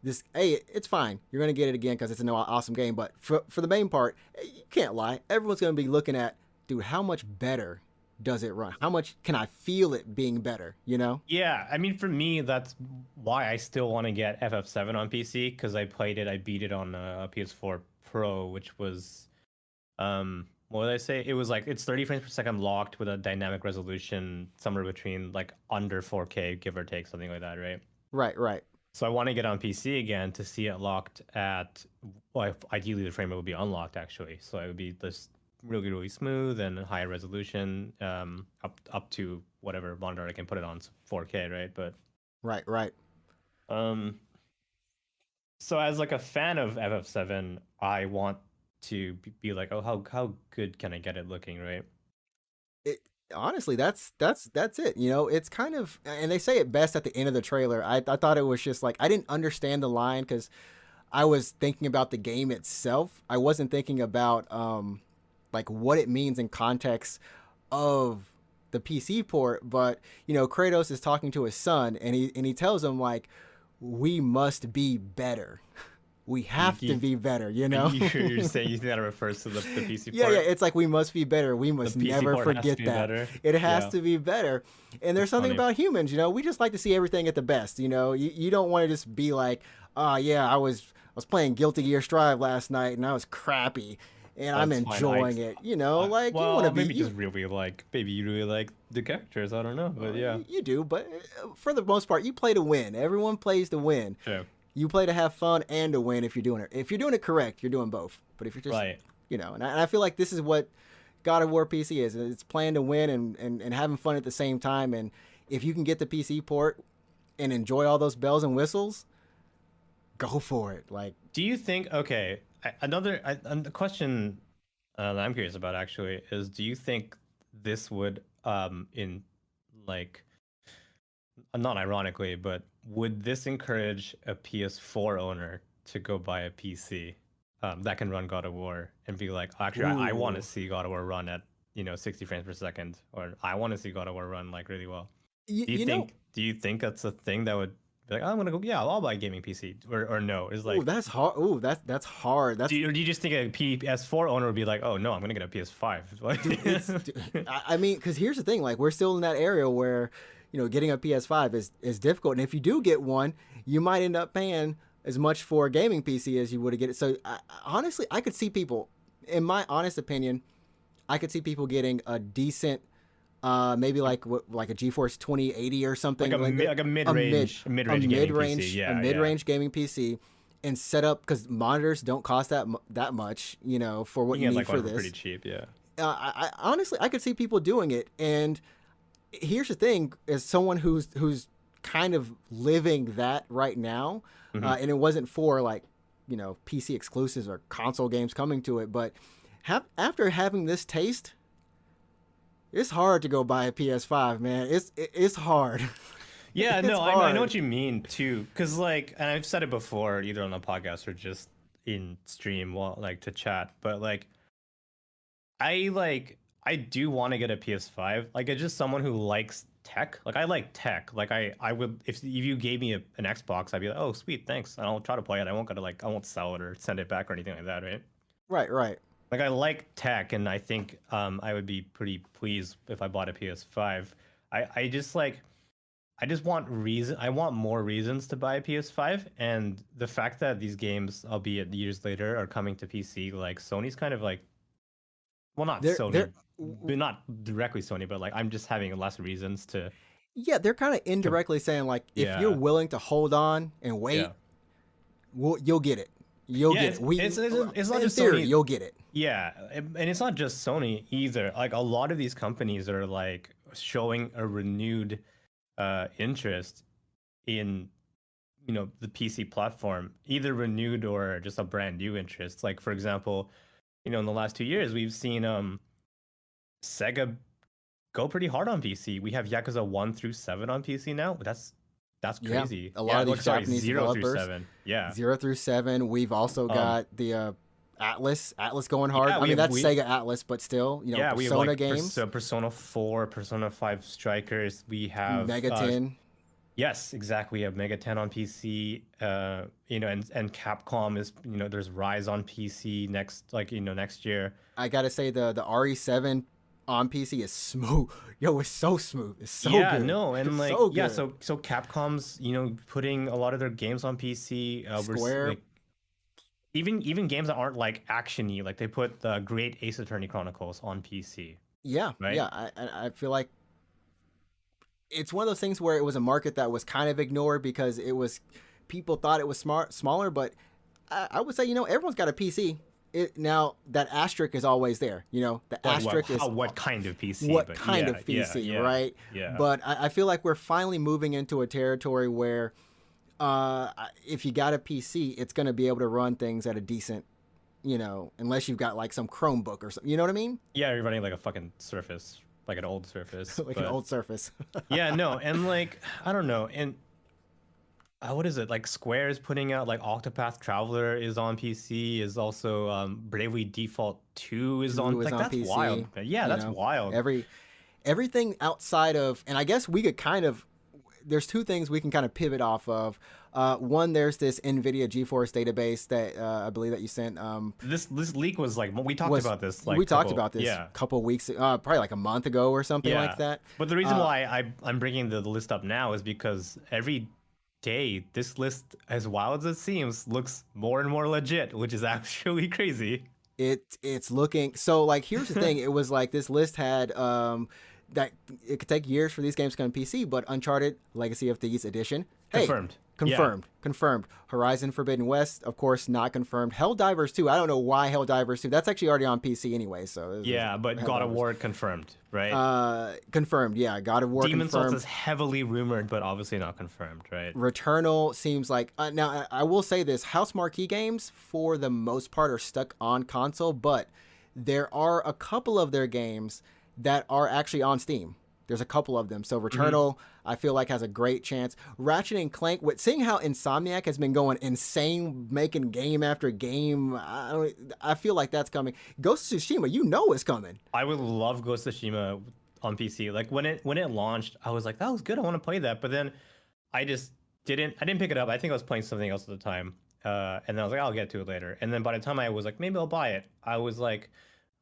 this. Hey, it's fine. You're going to get it again because it's an awesome game. But for the main part, you can't lie. Everyone's going to be looking at, dude, how much better does it run? How much can I feel it being better? You know? Yeah, I mean, for me, that's why I still want to get FF7 on PC because I played it, I beat it on a PS4 Pro, which was, what did I say? It was like it's 30 frames per second locked with a dynamic resolution somewhere between like under 4K, give or take, something like that, right? Right. So I want to get on PC again to see it locked at, well, ideally the frame rate would be unlocked actually, so it would be this really smooth and higher resolution, up to whatever monitor I can put it on, 4K, right? But Right. um, so as like a fan of FF7, I want to be like, oh, how good can I get it looking, right? It, honestly, that's it. You know, it's kind of, and they say it best at the end of the trailer. I thought it was just like I didn't understand the line because I was thinking about the game itself. I wasn't thinking about like what it means in context of the PC port. But you know, Kratos is talking to his son, and he tells him like, "We must be better. We You, have to you, be better." You know? you're saying you think that refers to the PC Yeah. port? It's like we must be better. We The must PC never port has to forget be that. better. It has Yeah, to be better. And there's it's something funny. about humans, you know, we just like to see everything at the best. You know, you don't want to just be like, oh yeah, I was playing Guilty Gear Strive last night and I was crappy and I'm That's fine. enjoying it. You know, like you want Well, to be maybe just really like, maybe you really like the characters. I don't know, but yeah, you do, but for the most part, you play to win. Everyone plays to win. sure. You play to have fun and to win if you're doing it. If you're doing it correct, you're doing both. But if you're just, Right. you know, and I feel like this is what God of War PC is. It's playing to win and having fun at the same time. And if you can get the PC port and enjoy all those bells and whistles, go for it. Like, Do you think? Okay, the question that I'm curious about actually is: do you think this would, in like, not ironically, but would this encourage a PS4 owner to go buy a PC that can run God of War and be like, actually, I want to ooh, see God of War run at 60 frames per second, or I want to see God of War run like really well. you, Do you you know, think? Do you think that's a thing that would be like, oh, I'm gonna go, yeah, I'll buy a gaming PC, or no? It's ooh, like, that's hard. Ooh, that's hard. do That's you, or do you just think a PS4 owner would be like, oh no, I'm gonna get a PS5? dude, I mean, because here's the thing, like we're still in that area where, you know, getting a PS5 is difficult, and if you do get one, you might end up paying as much for a gaming PC as you would get it. So honestly, I could see people, in my honest opinion, I could see people getting a decent, maybe like like a GeForce 2080 or something, like a mid-range gaming PC. a Yeah, mid yeah. range gaming PC, and set up because monitors don't cost that much, you know, for what You you can get need like for one for pretty this. cheap. Yeah. I honestly I could see people doing it. And here's the thing: as someone who's kind of living that right now, Hmm. and it wasn't for like, you know, PC exclusives or console games coming to it, but after having this taste, it's hard to go buy a PS5, man. It's hard. Yeah, It's no, I know hard. what you mean too, because like, and I've said it before, either on the podcast or just in stream, while like to chat, but I do want to get a PS5. Like, it's just someone who likes tech. Like, I like tech. Like, I would, if you gave me an Xbox, I'd be like, oh sweet, thanks, and I'll try to play it. I won't gotta like, I won't sell it or send it back or anything like that, right? Right. Like, I like tech, and I think I would be pretty pleased if I bought a PS5. I just like, I just want reason. I want more reasons to buy a PS5, and the fact that these games, albeit years later, are coming to PC, like Sony's kind of like, well, not They're Sony, but not directly Sony, but like I'm just having less reasons to. Yeah, they're kind of indirectly saying like, if you're Yeah, willing to hold on and yeah, wait, you'll get it. You'll yeah. get it. It's not In just theory, Sony. you'll get it. Yeah, and it's not just Sony either. Like a lot of these companies are like showing a renewed interest in the PC platform, either renewed or just a brand new interest. Like for example, in the last 2 years, we've seen Sega go pretty hard on PC. We have Yakuza 1 through 7 on PC now. That's Yeah, crazy. a lot Yeah, of look, these sorry, Japanese 0 through developers, 7. Yeah. 0 through 7. We've also Um. got the Atlas going hard. Yeah, I we mean, have that's we Sega Atlas, but still, yeah we have Persona like games, Persona 4, Persona 5 Strikers. We have Mega 10. yes, exactly. We have Mega 10 on PC. And Capcom is there's Rise on PC next year. I gotta say the RE7 on PC is smooth. Yo, it's so smooth. It's so Yeah, good. no, and It's like so yeah, good. so Capcom's putting a lot of their games on PC. Square, Like even games that aren't like actiony, like they put the Great Ace Attorney Chronicles on PC, yeah, right? yeah. I feel like it's one of those things where it was a market that was kind of ignored because it was people thought it was smaller, but I would say everyone's got a PC. Now that asterisk is always there. The Like asterisk is what kind of PC? what But kind yeah, of yeah, PC, yeah, right? yeah. But I feel like we're finally moving into a territory where if you got a PC, it's going to be able to run things at a decent, unless you've got like some Chromebook or something. You know what I mean? Yeah, you're running like a fucking Surface, like an old Surface. Like an But old Surface. yeah, no, and like I don't know, and what is it? Like Square is putting out like Octopath Traveler is on PC, is also Bravely Default 2 is on, Two is like on that's PC. wild. Yeah, that's wild. Everything outside of, and I guess we could kind of, there's two things we can kind of pivot off of. One, there's this NVIDIA GeForce database that I believe that you sent. This leak was like we talked about this like we talked about this yeah. a couple of weeks, probably like a month ago or something like that. But the reason why I'm bringing the list up now is because every day this list, as wild as it seems, looks more and more legit, which is actually crazy. It's looking so like here's the thing. It was like this list had that it could take years for these games to come to PC, but Uncharted Legacy of Thieves edition, hey, Confirmed. confirmed. Horizon Forbidden West, of course, not confirmed. Helldivers 2, I don't know why Helldivers 2. That's actually already on PC anyway, so Yeah, but God of War confirmed, right? Confirmed, yeah. God of War Demon's Souls confirmed. is heavily rumored, but obviously not confirmed, right? Returnal seems like now I will say this: House Marquee games for the most part are stuck on console, but there are a couple of their games that are actually on Steam. There's a couple of them. So Returnal, I feel like has a great chance. Ratchet and Clank, with seeing how Insomniac has been going insane, making game after game, I feel like that's coming. Ghost of Tsushima, is coming. I would love Ghost of Tsushima on PC. Like when it launched, I was like, that was good. I want to play that. But then I just didn't pick it up. I think I was playing something else at the time. And then I was like, I'll get to it later. And then by the time I was like, maybe I'll buy it, I was like,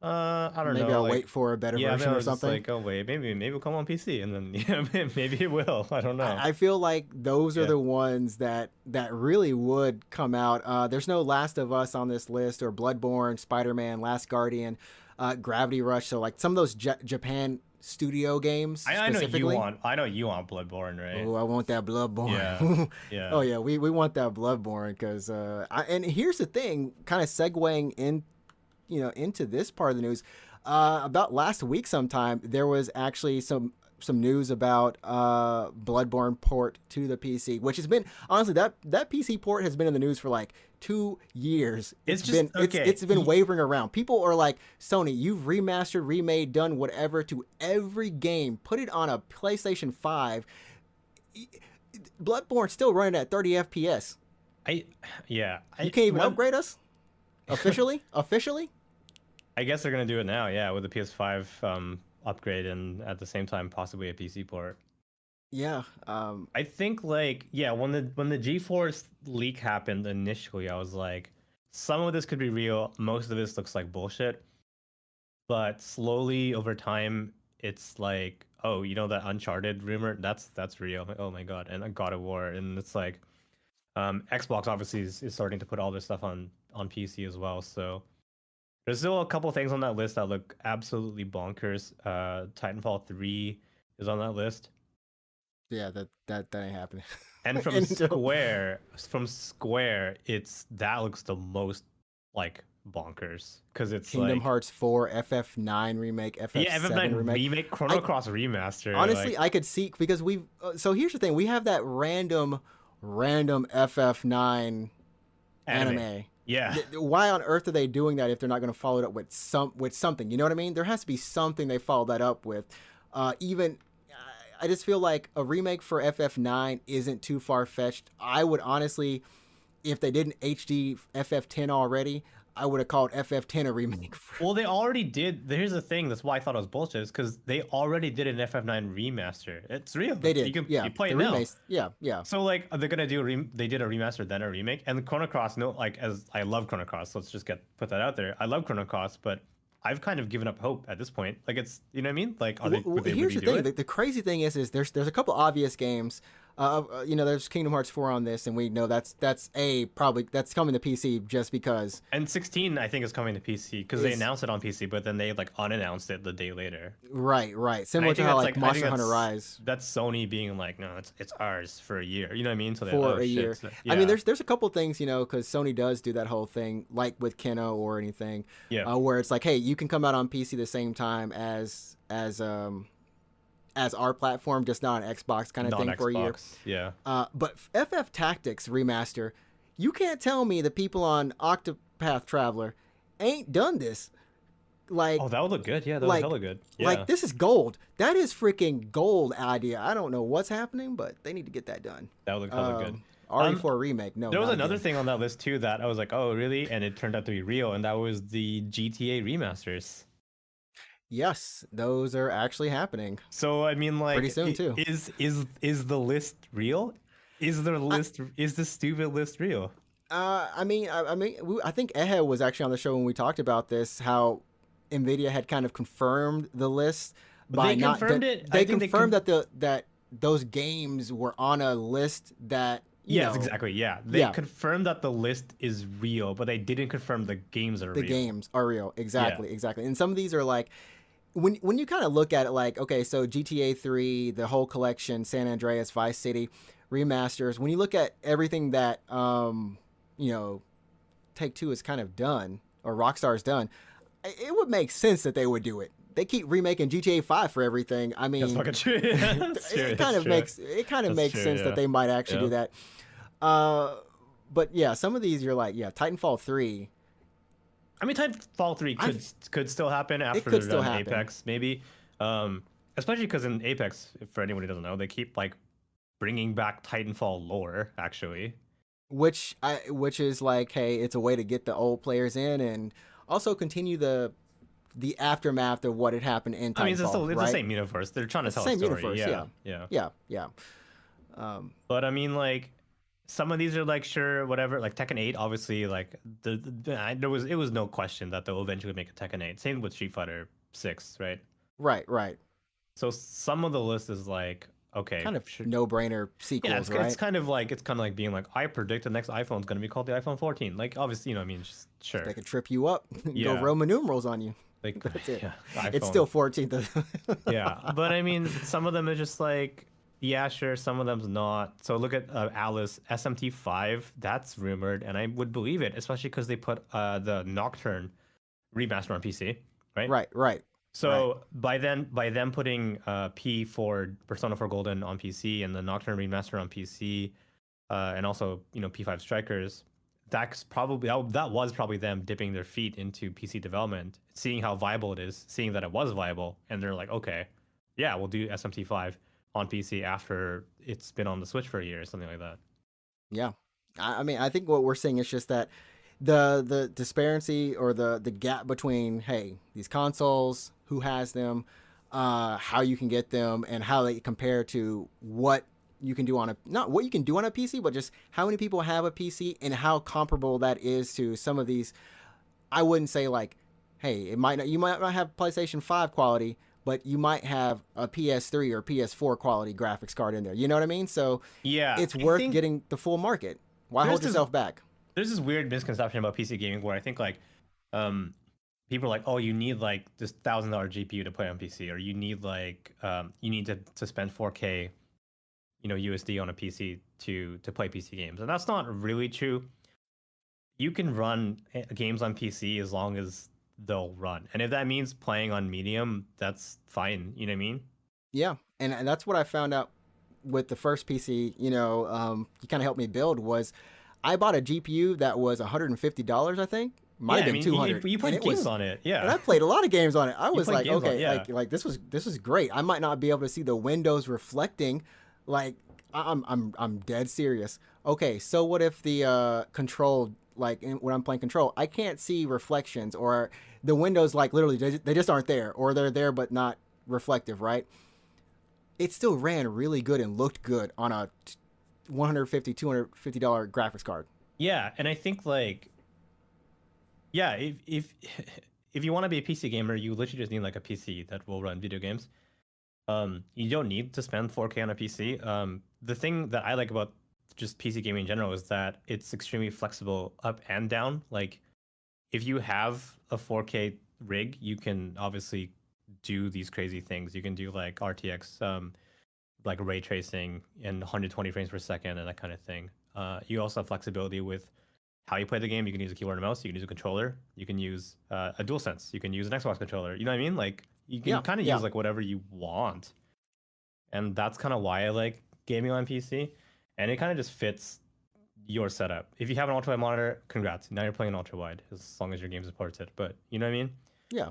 I don't know. Maybe I'll like, wait for a better yeah, version I or was just something. like, oh wait, maybe it'll come on PC, and then yeah, maybe it will. I don't know. I feel like those are the ones that really would come out. There's no Last of Us on this list, or Bloodborne, Spider-Man, Last Guardian, Gravity Rush. So like some of those Japan studio games. I know you want. I know you want Bloodborne, right? Oh, I want that Bloodborne. Yeah. Yeah. Oh yeah, we want that Bloodborne because and here's the thing, kind of segueing into this part of the news. About last week sometime, there was actually some news about Bloodborne port to the PC, which has been honestly that PC port has been in the news for like 2 years. It's been wavering around. People are like, Sony, you've remastered, remade, done whatever to every game. Put it on a PlayStation 5. Bloodborne's still running at 30 FPS. You can't even upgrade us officially. I guess they're gonna do it now, yeah, with the PS5 upgrade and at the same time possibly a PC port. Yeah. I think when the GeForce leak happened initially, I was like, some of this could be real, most of this looks like bullshit. But slowly over time, it's like, oh, that Uncharted rumor, that's real. Like, oh my god, and God of War, and it's like, Xbox obviously is starting to put all this stuff on PC as well, so. There's still a couple things on that list that look absolutely bonkers. Titanfall 3 is on that list. Yeah, that ain't happening. And from Until Square, it's that looks the most like bonkers because it's Kingdom like Hearts 4, FF9 remake, yeah, FF7 FF9 remake. remake, Chrono I Cross remaster, honestly like I could see because we've so here's the thing, we have that random FF9 anime. anime. Yeah, Why on earth are they doing that if they're not going to follow it up with something? You know what I mean? There has to be something they follow that up with. Even I just feel like a remake for FF9 isn't too far fetched. I would honestly, if they didn't HD FF10 already, I would have called FF10 a remake. well, they already did. Here's the thing. That's why I thought it was bullshit. Is because they already did an FF9 remaster. It's real. They You did, can yeah. you play The it now. remakes, yeah, yeah. So like they're gonna do they did a remaster then a remake and Chrono Cross. No, like as I love Chrono Cross. Let's just put that out there. I love Chrono Cross, but I've kind of given up hope at this point. Like it's you know what I mean? Like would they Here's the redo thing. it? The crazy thing is there's a couple obvious games. There's Kingdom Hearts 4 on this, and we know that's probably that's coming to PC just because. And 16 I think is coming to PC because they announced it on PC, but then they like unannounced it the day later. Right. And Similar I to think how that's like I think Monster Hunter Rise That's Sony being like, no, it's ours for a year. You know what I mean? So for a shit. year. So, I mean, yeah. there's a couple things, because Sony does do that whole thing, like with Keno or anything, Yeah. where it's like, hey, you can come out on PC the same time as our platform, just not on Xbox kind of thing for a year. Yeah. But FF Tactics remaster, you can't tell me the people on Octopath Traveler ain't done this. Like, Oh, that would look good. Yeah, that like, would hella good. Yeah. like this is gold. That is freaking gold idea. I don't know what's happening, but they need to get that done. That would look hella good. RE4 remake. No, There was not another again. thing on that list too that I was like, oh, really? And it turned out to be real, and that was the GTA remasters. Yes, those are actually happening. So I mean, like, Pretty soon, too. Is the list real? Is the stupid list real? I think Ehe was actually on the show when we talked about this. How Nvidia had kind of confirmed the list by They confirmed it. They I think confirmed that those games were on a list that. Yes, exactly. Yeah, they confirmed that the list is real, but they didn't confirm the games are the real. games are real. Exactly. And some of these are like, when you kind of look at it, like, okay, so GTA 3, the whole collection, San Andreas, Vice City, remasters. When you look at everything that Take Two has kind of done, or Rockstar's done, it would make sense that they would do it. They keep remaking GTA 5 for everything. I mean, That's fucking true. it kind of makes sense that they might actually do that. But yeah, some of these you're like, Titanfall 3. I mean, Titanfall 3 could still happen after could they're still done happen. Apex, maybe. Especially because in Apex, for anyone who doesn't know, they keep like bringing back Titanfall lore, actually. Which is like, hey, it's a way to get the old players in and also continue the aftermath of what had happened in Titanfall. I mean, it's right? the same universe. They're trying to tell a story. Yeah. But I mean, like, some of these are like, sure, whatever. Like Tekken 8, obviously, like it was no question that they'll eventually make a Tekken 8. Same with Street Fighter 6, right? Right. So some of the list is like, okay, kind of no-brainer sequels, right? It's kind of like being like, I predict the next iPhone is going to be called the iPhone 14. Like, obviously, I mean, just sure. They could trip you up, Yeah. go Roman numerals on you. Like, That's it. Yeah, It's iPhone. still 14th. Yeah, but I mean, some of them are just like, yeah, sure. Some of them's not. So look at Alice SMT5. That's rumored, and I would believe it, especially because they put the Nocturne remaster on PC, right? Right. So by them putting P for Persona 4 Golden on PC and the Nocturne remaster on PC, and also P5 Strikers, that was probably them dipping their feet into PC development, seeing how viable it is, seeing that it was viable, and they're like, okay, yeah, we'll do SMT5 on PC after it's been on the Switch for a year or something like that. Yeah. I mean, I think what we're seeing is just that the disparity or the gap between, hey, these consoles, who has them, how you can get them, and how they compare to what you can do on not what you can do on a PC, but just how many people have a PC and how comparable that is to some of these. I wouldn't say like, hey, you might not have PlayStation 5 quality, but you might have a PS3 or PS4 quality graphics card in there. You know what I mean? So yeah, it's worth getting the full market. Why hold yourself back? There's this weird misconception about PC gaming where I think like people are like, oh, you need like this $1,000 GPU to play on PC, or you need like to spend 4K USD on a PC to play PC games, and that's not really true. You can run games on PC as long as they'll run, and if that means playing on medium, that's fine. You know what I mean? Yeah, and that's what I found out with the first PC. You kind of helped me build was I bought a GPU that was $150, I think. Might have been 200. You played games on it, yeah. And I played a lot of games on it. I was like, okay, yeah. like this was great. I might not be able to see the windows reflecting. Like I'm dead serious. Okay, so what if the control, like when I'm playing control, I can't see reflections, or the windows like literally they just aren't there, or they're there but not reflective, right? It still ran really good and looked good on a $150, $250 graphics card. Yeah, and I think like, yeah, if you want to be a PC gamer, you literally just need like a PC that will run video games. You don't need to spend 4K on a PC. The thing that I like about just PC gaming in general is that it's extremely flexible up and down. Like, if you have a 4K rig, you can obviously do these crazy things. You can do like RTX, like ray tracing and 120 frames per second and that kind of thing. You also have flexibility with how you play the game. You can use a keyboard and mouse. You can use a controller. You can use a DualSense. You can use an Xbox controller. You know what I mean? Like, you can kind of use like whatever you want. And that's kind of why I like gaming on PC. And it kind of just fits your setup. If you have an ultra wide monitor, congrats. Now you're playing an ultra wide as long as your game supports it. But you know what I mean? Yeah.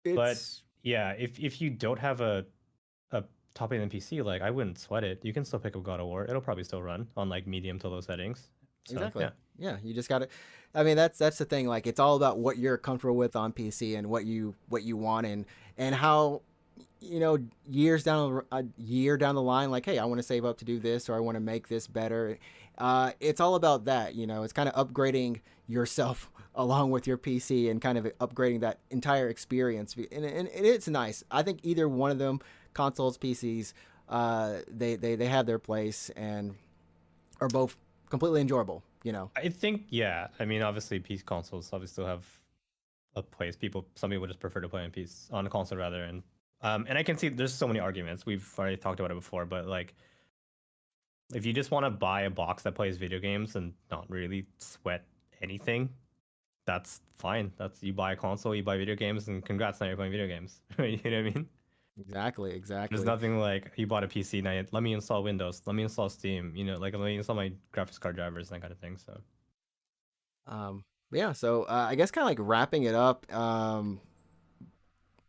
But yeah, if you don't have a top end PC, like I wouldn't sweat it. You can still pick up God of War. It'll probably still run on like medium to low settings. So, exactly. Yeah, you just got to. I mean, that's the thing. Like, it's all about what you're comfortable with on PC and what you want, and how, years down a year down the line, like, hey, I want to save up to do this, or I want to make this better. It's all about that. It's kind of upgrading yourself along with your PC and kind of upgrading that entire experience. And it's nice. I think either one of them, consoles, PCs, they have their place and are both completely enjoyable. I think, yeah. I mean, obviously, PC consoles obviously still have a place. Some people just prefer to play on a console rather. And I can see there's so many arguments. We've already talked about it before, but like, if you just want to buy a box that plays video games and not really sweat anything, that's fine. You buy a console, you buy video games, and congrats, now you're playing video games. You know what I mean? Exactly. There's nothing like you bought a PC, now let me install Windows, let me install Steam, like let me install my graphics card drivers and that kind of thing. So yeah, so I guess kind of like wrapping it up,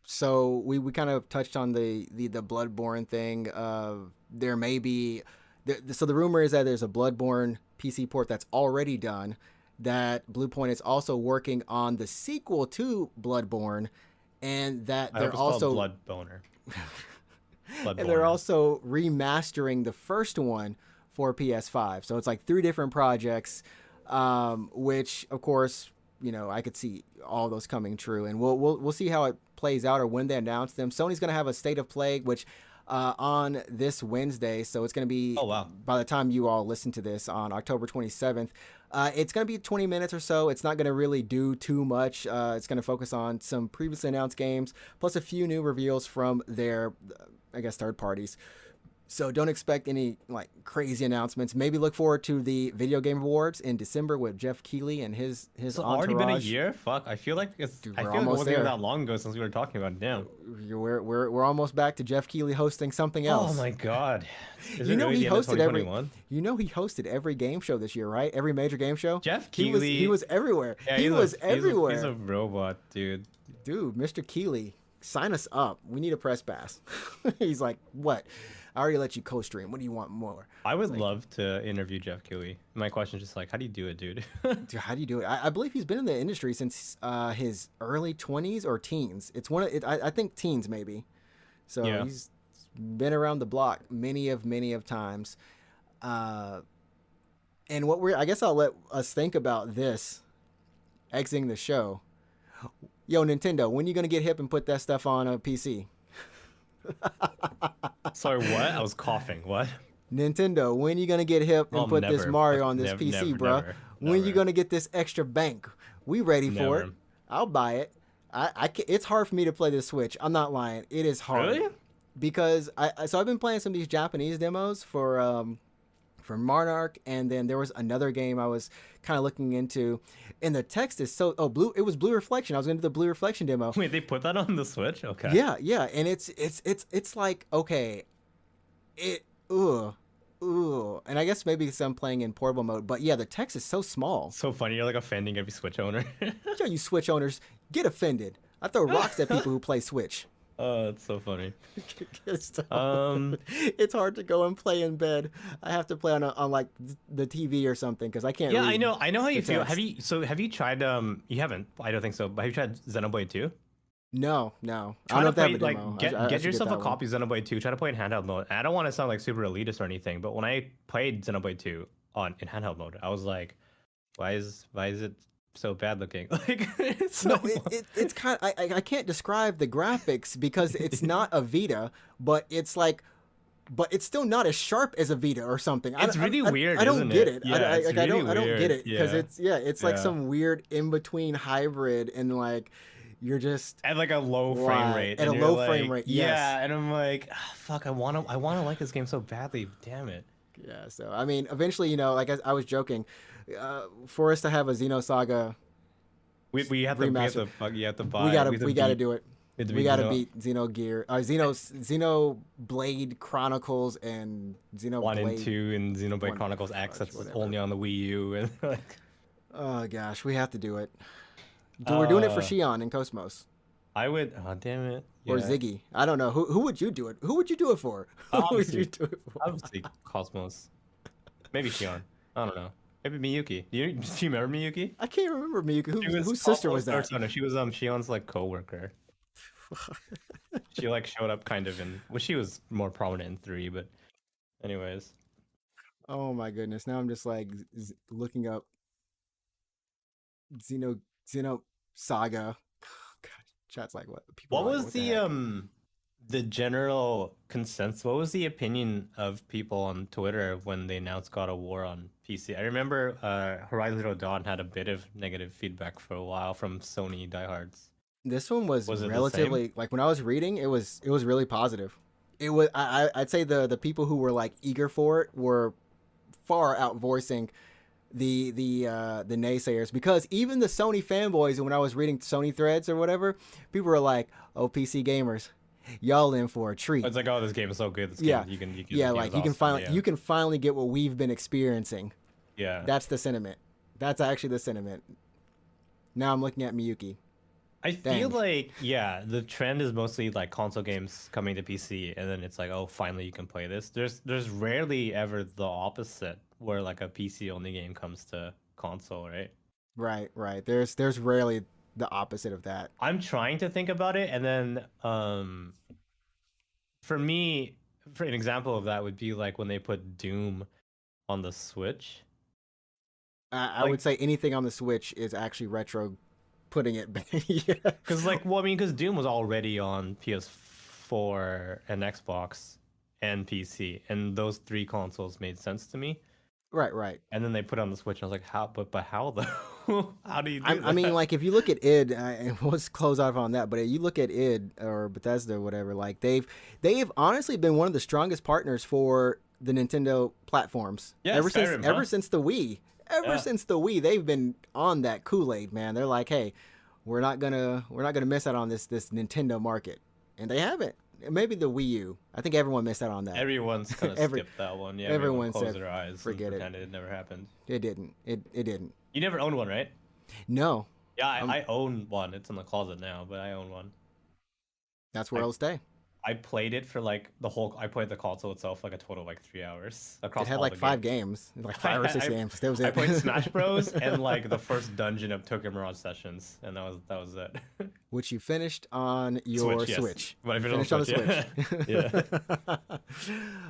so we kind of touched on the Bloodborne thing. There may be so the rumor is that there's a Bloodborne PC port that's already done, that Bluepoint is also working on the sequel to Bloodborne, and that they're also Blood Boner. And they're also remastering the first one for PS5. So it's like 3 different projects, which of course, I could see all those coming true, and we'll see how it plays out or when they announce them. Sony's going to have a State of Play, which on this Wednesday, so it's going to be, by the time you all listen to this, on October 27th. It's going to be 20 minutes or so. It's not going to really do too much. It's going to focus on some previously announced games, plus a few new reveals from their, I guess, third parties. So don't expect any like crazy announcements. Maybe look forward to the Video Game Awards in December with Jeff Keighley and his entourage. Already been a year? Fuck, I feel like it wasn't even that long ago since we were talking about it. Damn. We're almost back to Jeff Keighley hosting something else. Oh my god. He hosted every game show this year, right? Every major game show. Jeff Keighley. He was everywhere. Yeah, he was everywhere. He's a robot, dude. Dude, Mr. Keighley, sign us up. We need a press pass. He's like, what? I already let you co-stream. What do you want more? I would love to interview Jeff Keighley. My question is just like, how do you do it, dude? Dude, how do you do it? I believe he's been in the industry since his early 20s or teens. It's I think teens maybe. So yeah. He's been around the block many of times. And I guess I'll let us think about this exiting the show. Yo, Nintendo, when are you gonna get hip and put that stuff on a PC? Sorry, what? I was coughing. What? Nintendo, when you gonna get hip and put this Mario on this PC, bro? When you gonna get this extra bank? We ready for it. I'll buy it. It's hard for me to play this Switch. I'm not lying. It is hard. Really? because so I've been playing some of these Japanese demos for Monarch, and then there was another game I was kind of looking into, and the text is so blue. It was Blue Reflection. I was into the Blue Reflection demo. Wait, they put that on the Switch? Okay. Yeah, and it's like, okay, and I guess maybe because I'm playing in portable mode, but yeah, the text is so small. So funny. You're like offending every Switch owner. Yo, you Switch owners, get offended. I throw rocks at people who play Switch. Oh, it's so funny. It's hard to go and play in bed. I have to play on like the TV or something because I can't. Yeah, read I know how you feel. text. Have you tried? You haven't. I don't think so. But have you tried Xenoblade 2? No. I Try don't to know if they play have a demo. get should yourself that a one. copy of Xenoblade 2. Try to play in handheld mode. And I don't want to sound like super elitist or anything, but when I played Xenoblade 2 in handheld mode, I was like, why is it so bad looking? Like it's No, so it's kind of, I can't describe the graphics because it's not a Vita, but it's like, but it's still not as sharp as a Vita or something. It's really weird. I don't isn't get it. it. Yeah, it's I really don't get weird. it because it's like Yeah. some weird in between hybrid, and like you're just At like a low frame Right, rate. at and a you're low frame rate, yes. Yeah, and I'm like, "Ah, fuck, I wanna like this game so badly. Damn it. yeah. So I mean, eventually, like I was joking, for us to have a Xenosaga, We have Remaster. you have to buy. we gotta beat- do it. we have to We gotta Xeno- beat Xenogear, Xenoblade Chronicles and Xenoblade 1 and 2 and Xenoblade One- Chronicles X. That's whatever. only on the Wii U and like. Oh gosh, we have to do it. We're doing it for Uh, Shion and Cosmos I would. Oh damn it. or Yeah. Ziggy. I don't know who would you do it. Who would you do it for? Who would you Obviously. do it for? Obviously, Cosmos. Maybe Shion. I don't know. Maybe Miyuki. Do you remember Miyuki? I can't remember Miyuki. She was Whose sister was Cosmos- that? or no, she was Shion's like coworker. She like showed up kind of in. Well, she was more prominent in 3, but anyways. Oh my goodness! Now I'm just like looking up Xeno Saga. God, chat's like what? People What are like, was the heck? the general consensus? What was the opinion of people on Twitter when they announced God of War on PC? I remember Horizon Zero Dawn had a bit of negative feedback for a while from Sony diehards. This one was Was it the relatively like when I was reading, it was really positive. It was I'd say the people who were like eager for it were far out voicing the naysayers, because even the Sony fanboys, and when I was reading Sony threads or whatever, people were like, "Oh, PC gamers, y'all in for a treat." It's like, oh, this game is so good. This Yeah. game, you can Yeah, this game like is you can awesome. finally Yeah. you can finally get what we've been experiencing. Yeah. That's the sentiment. That's actually the sentiment. Now I'm looking at Miyuki. I feel Dang. like, yeah, the trend is mostly like console games coming to PC, and then it's like, oh, finally you can play this. There's rarely ever the opposite, where like a PC only game comes to console, right? Right. There's rarely the opposite of that. I'm trying to think about it, and then for me, for an example of that would be like when they put Doom on the Switch. I Like- would say anything on the Switch is actually retro, putting it back. Yeah. Because like, well, I mean, because Doom was already on PS4 and Xbox and PC, and those 3 consoles made sense to me. Right. And then they put it on the Switch, and I was like, how? But how though? How do you do I mean, that? like if you look at id, and let's close off on that. But you look at id or Bethesda or whatever, like they've honestly been one of the strongest partners for the Nintendo platforms. Yeah, ever Skyrim, huh? since the Wii. Yeah. Since the Wii, they've been on that Kool-Aid, man. They're like, hey, we're not gonna miss out on this Nintendo market, and they haven't. Maybe the Wii U. I think everyone missed out on that. Everyone's kind of Every- skipped that one. Yeah, everyone everyone closed said, their eyes "Forget and it." pretended it never happened. It didn't. It didn't. You never owned one, right? No, Yeah, I own one. It's in the closet now, but I own one. that's where it'll stay. I played it for like I played the console itself like a total of like 3 hours across. It had all like the 5 games. games, like 5 or 6 I- games. That was I it. played Smash Bros and like the first dungeon of Tokyo Mirage Sessions, and that was it. Which you finished on your yes. Switch. But I Finished on the Switch. Yeah.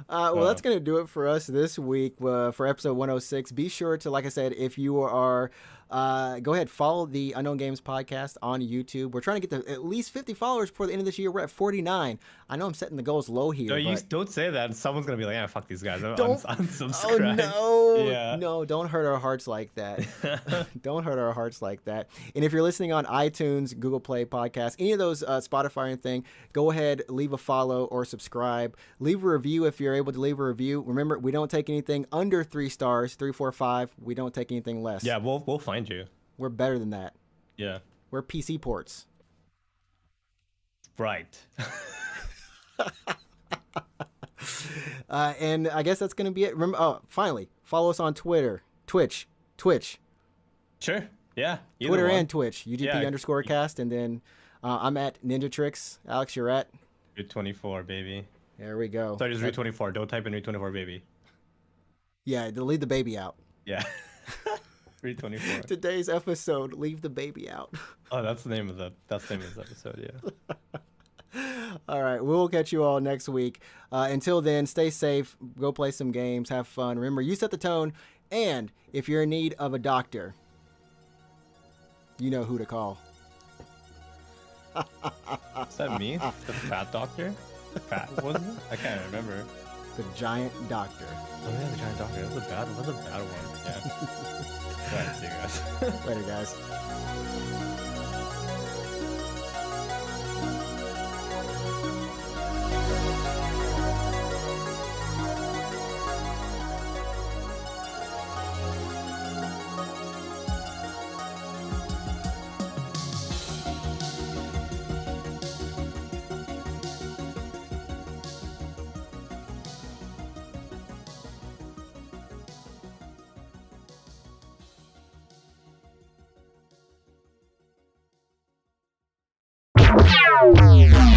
Well, that's going to do it for us this week for episode 106. Be sure to, like I said, if you are, go ahead, follow the Unknown Games podcast on YouTube. We're trying to get to at least 50 followers before the end of this year. We're at 49. I know I'm setting the goals low here. No, you but don't say that. Someone's gonna be like, "Yeah, fuck these guys. don't Unsubscribe." Oh no, Yeah. no, don't hurt our hearts like that. Don't hurt our hearts like that. And if you're listening on iTunes, Google Play Podcast, any of those, Spotify and thing, go ahead, leave a follow or subscribe. Leave a review if you're able to leave a review. Remember, we don't take anything under 3 stars, 3, 4, 5. We don't take anything less. Yeah, we'll find you. We're better than that. Yeah. We're PC ports. Right. And I guess that's gonna be it. Remember, finally, follow us on Twitter, Twitch. Sure. Yeah. Twitter one. and Twitch. UGP_cast, and then I'm at NinjaTrixta. Alex, you're at Route 24, baby. There we go. Sorry, just Route 24. Don't type in Route 24, baby. Yeah, leave the baby out. Yeah. Route 24. Today's episode, leave the baby out. Oh, that's the name of this episode. Yeah. All right, we'll catch you all next week. Until then, stay safe. Go play some games. Have fun. Remember, you set the tone. And if you're in need of a doctor, you know who to call. Is that me? The fat doctor? Fat, wasn't it? I can't remember. The giant doctor. Oh yeah, the giant doctor. That was a bad one. Yeah. All right, see you guys. Later, guys. Wow.